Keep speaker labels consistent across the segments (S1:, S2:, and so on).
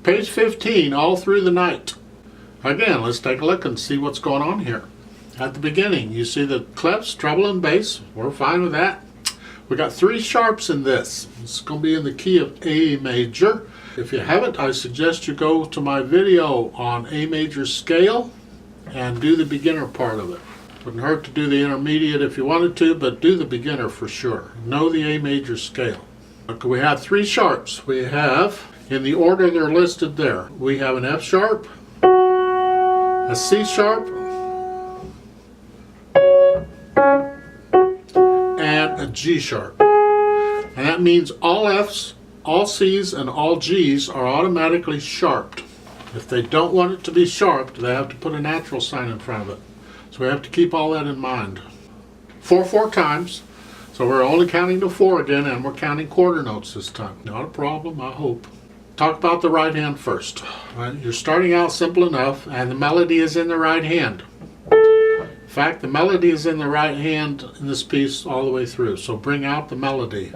S1: Page 15, All Through the Night. Again, let's take a look and see what's going on here. At the beginning, you see the clefs, treble and bass. We're fine with that. We got 3 sharps in this. It's going to be in the key of A major. If you haven't, I suggest you go to my video on A major scale and do the beginner part of it. Wouldn't hurt to do the intermediate if you wanted to, but do the beginner for sure. Know the A major scale. Okay, we have 3 sharps. We have, in the order they're listed there, we have an F sharp, a C sharp, and a G sharp. And that means all F's, all C's, and all G's are automatically sharped. If they don't want it to be sharped, they have to put a natural sign in front of it. So we have to keep all that in mind. 4 times. So we're only counting to 4 again, and we're counting quarter notes this time. Not a problem, I hope. Talk about the right hand first. Right? You're starting out simple enough, and the melody is in the right hand. In fact, the melody is in the right hand in this piece all the way through. So bring out the melody.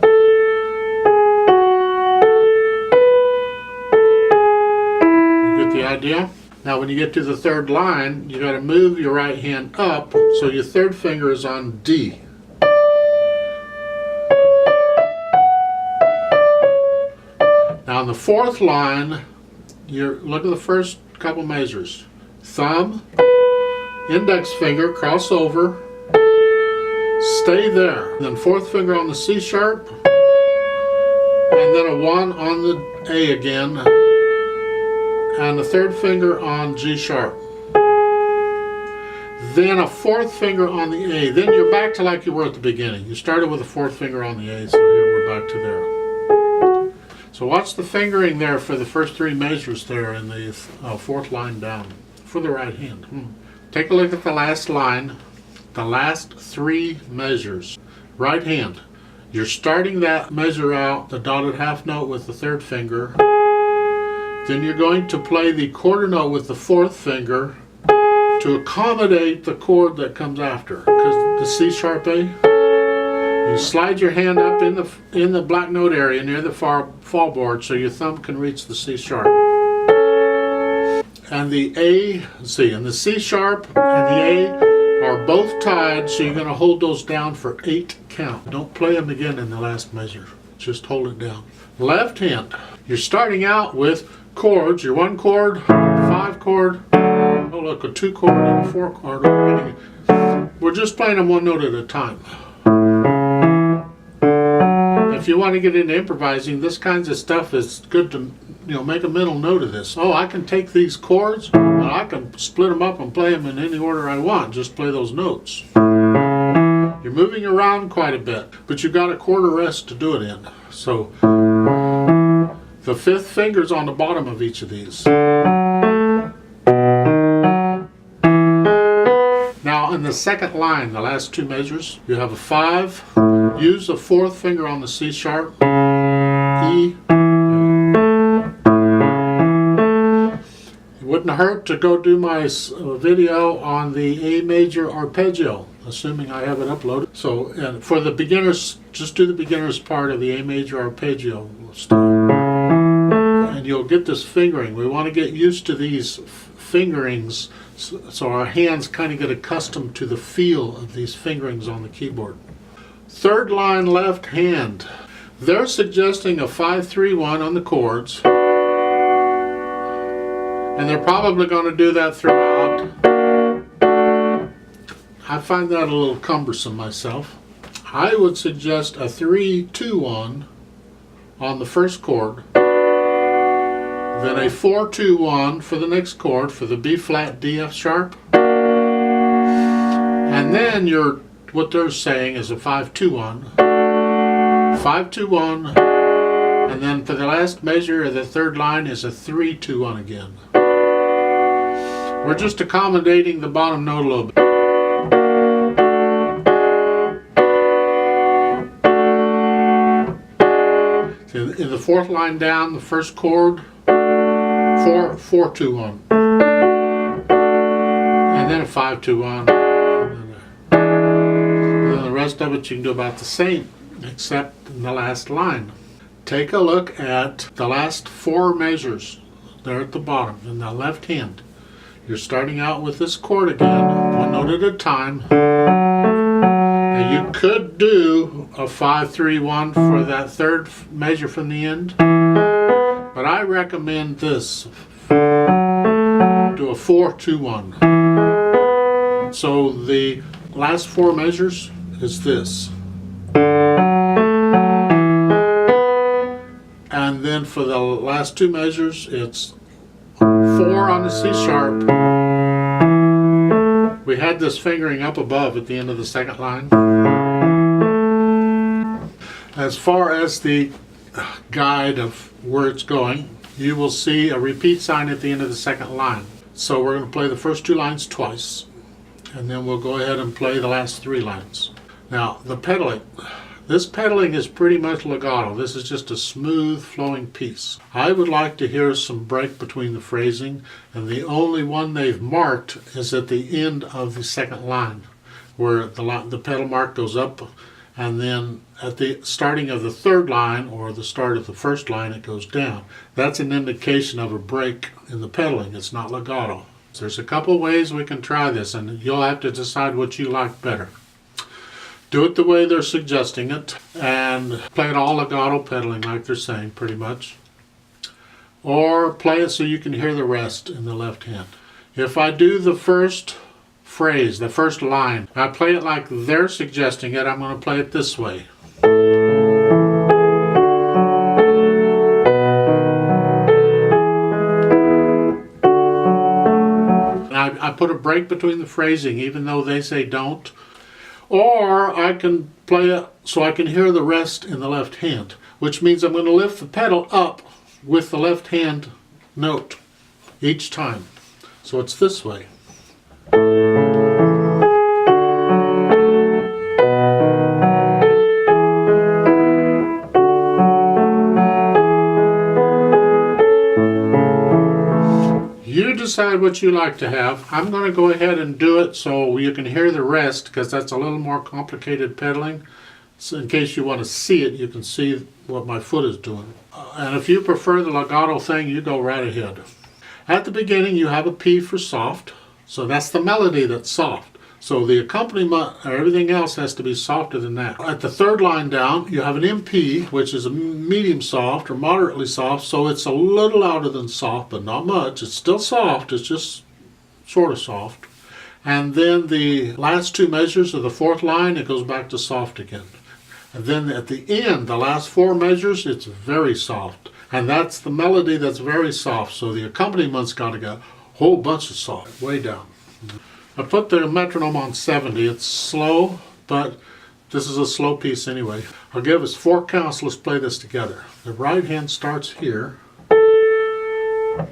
S1: You get the idea? Now when you get to the 3rd line, you got to move your right hand up so your 3rd finger is on D. Now on the 4th line, look at the first couple measures. Thumb, index finger, cross over, stay there. Then 4th finger on the C sharp, and then a 1 on the A again, and the 3rd finger on G sharp. Then a 4th finger on the A. Then you're back to like you were at the beginning. You started with a 4th finger on the A, so here we're back to there. So watch the fingering there for the first 3 measures there in the 4th line down for the right hand. Take a look at the last line, the last 3 measures. Right hand. You're starting that measure out, the dotted half note with the 3rd finger. Then you're going to play the quarter note with the 4th finger to accommodate the chord that comes after. Because the C sharp A, you slide your hand up in the black note area near the fall board so your thumb can reach the C sharp. And the and the C sharp and the A are both tied, so you're going to hold those down for 8 count. Don't play them again in the last measure. Just hold it down. Left hand. You're starting out with chords. Your 1 chord, 5 chord, oh look, a 2 chord and a 4 chord. We're just playing them 1 note at a time. If you want to get into improvising, this kinds of stuff is good to, make a mental note of this. Oh, I can take these chords and I can split them up and play them in any order I want. Just play those notes. You're moving around quite a bit, but you've got a quarter rest to do it in. So the 5th finger's on the bottom of each of these. Now in the 2nd line, the last 2 measures, you have a 5. Use the 4th finger on the C sharp, E. It wouldn't hurt to go do my video on the A major arpeggio, assuming I have it uploaded. So and for the beginners, just do the beginners part of the A major arpeggio stuff. And you'll get this fingering. We want to get used to these fingerings so our hands kind of get accustomed to the feel of these fingerings on the keyboard. 3rd line left hand. They're suggesting a 5-3-1 on the chords. And they're probably going to do that throughout. I find that a little cumbersome myself. I would suggest a 3-2-1 on the first chord. Then a 4-2-1 for the next chord for the B flat D F sharp. And then what they're saying is a 5-2-1, 5-2-1, and then for the last measure of the 3rd line is a 3-2-1 again. We're just accommodating the bottom note a little bit. So in the 4th line down, the first chord, 4-2-1, and then a 5-2-1. The rest of it you can do about the same, except in the last line. Take a look at the last 4 measures. there at the bottom in the left hand. You're starting out with this chord again, one note at a time. And you could do a 5-3-1 for that third measure from the end, but I recommend this. Do a 4-2-1. So the last 4 measures is this. And then for the last 2 measures, it's 4 on the C sharp. We had this fingering up above at the end of the second line. As far as the guide of where it's going, you will see a repeat sign at the end of the second line. So we're going to play the first 2 lines twice, and then we'll go ahead and play the last 3 lines. Now, the pedaling. This pedaling is pretty much legato. This is just a smooth flowing piece. I would like to hear some break between the phrasing, and the only one they've marked is at the end of the second line, where the pedal mark goes up, and then at the starting of the third line or the start of the first line it goes down. That's an indication of a break in the pedaling. It's not legato. So there's a couple ways we can try this, and you'll have to decide what you like better. Do it the way they're suggesting it, and play it all legato pedaling like they're saying pretty much. Or play it so you can hear the rest in the left hand. If I do the first phrase, the first line, I play it like they're suggesting it, I'm going to play it this way. I put a break between the phrasing even though they say don't. Or I can play it so I can hear the rest in the left hand, which means I'm going to lift the pedal up with the left hand note each time. So it's this way. You decide what you like to have. I'm going to go ahead and do it so you can hear the rest, because that's a little more complicated pedaling. So in case you want to see it, you can see what my foot is doing. And if you prefer the legato thing, you go right ahead. At the beginning, you have a P for soft. So that's the melody that's soft. So the accompaniment or everything else has to be softer than that. At the third line down, you have an MP, which is a medium soft or moderately soft. So it's a little louder than soft, but not much. It's still soft. It's just sort of soft. And then the last 2 measures of the fourth line, it goes back to soft again. And then at the end, the last 4 measures, it's very soft. And that's the melody that's very soft. So the accompaniment got to go a whole bunch of soft, way down. I put the metronome on 70. It's slow, but this is a slow piece anyway. I'll give us 4 counts. Let's play this together. The right hand starts here,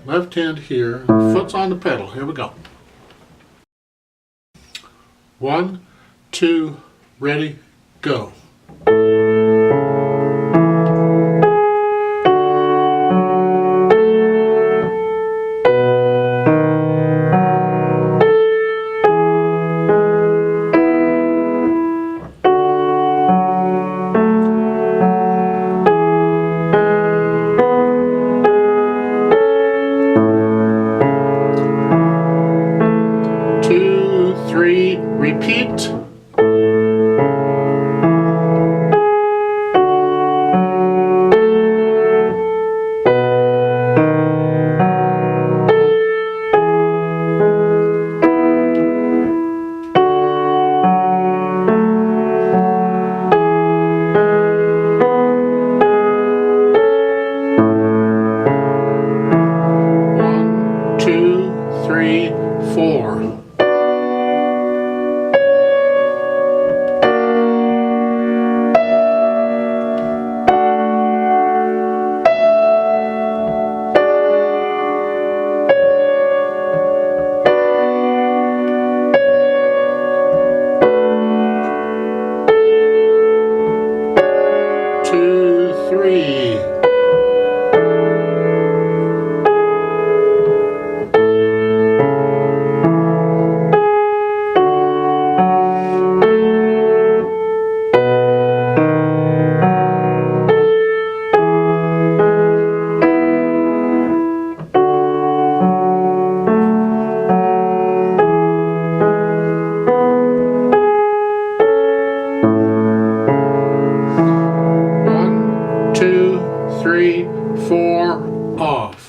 S1: left hand here, foot's on the pedal. Here we go. 1, 2, ready, go. Repeat. 3, 4, off.